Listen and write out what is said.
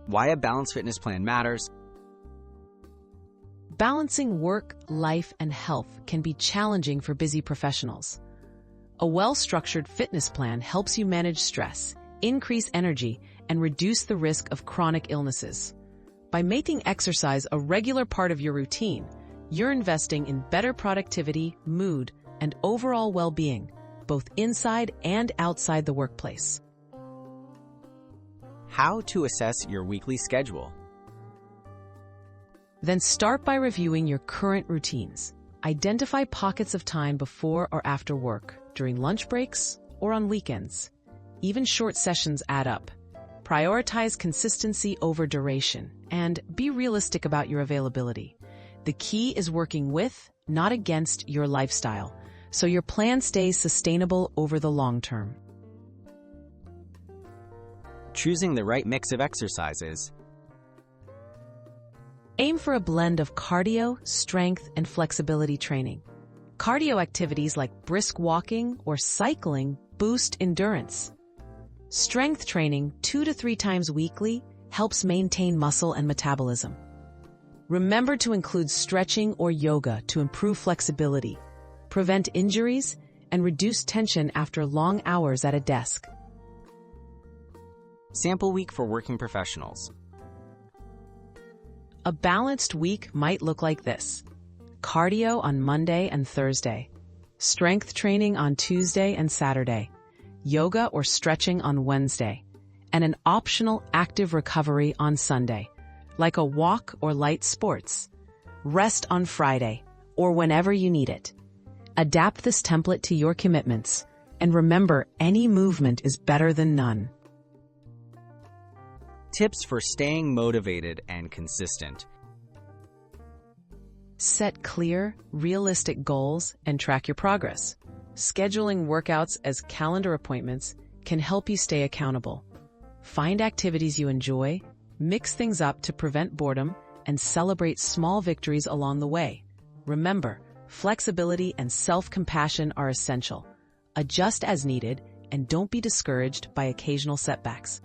why a balanced fitness plan matters. Balancing work, life, and health can be challenging for busy professionals. A well-structured fitness plan helps you manage stress, increase energy, and reduce the risk of chronic illnesses. By making exercise a regular part of your routine, you're investing in better productivity, mood, and overall well-being, both inside and outside the workplace. How to assess your weekly schedule. Then start by reviewing your current routines. Identify pockets of time before or after work, during lunch breaks, or on weekends. Even short sessions add up. Prioritize consistency over duration, and be realistic about your availability. The key is working with, not against, your lifestyle, so your plan stays sustainable over the long term. Choosing the right mix of exercises. Aim for a blend of cardio, strength, and flexibility training. Cardio activities like brisk walking or cycling boost endurance. Strength training 2 to 3 times weekly helps maintain muscle and metabolism. Remember to include stretching or yoga to improve flexibility, prevent injuries, and reduce tension after long hours at a desk. Sample week for working professionals. A balanced week might look like this: cardio on Monday and Thursday, strength training on Tuesday and Saturday, yoga or stretching on Wednesday, and an optional active recovery on Sunday, like a walk or light sports. Rest on Friday, or whenever you need it. Adapt this template to your commitments, and remember, any movement is better than none. Tips for staying motivated and consistent. Set clear, realistic goals and track your progress. Scheduling workouts as calendar appointments can help you stay accountable. Find activities you enjoy, mix things up to prevent boredom, and celebrate small victories along the way. Remember, flexibility and self-compassion are essential. Adjust as needed, and don't be discouraged by occasional setbacks.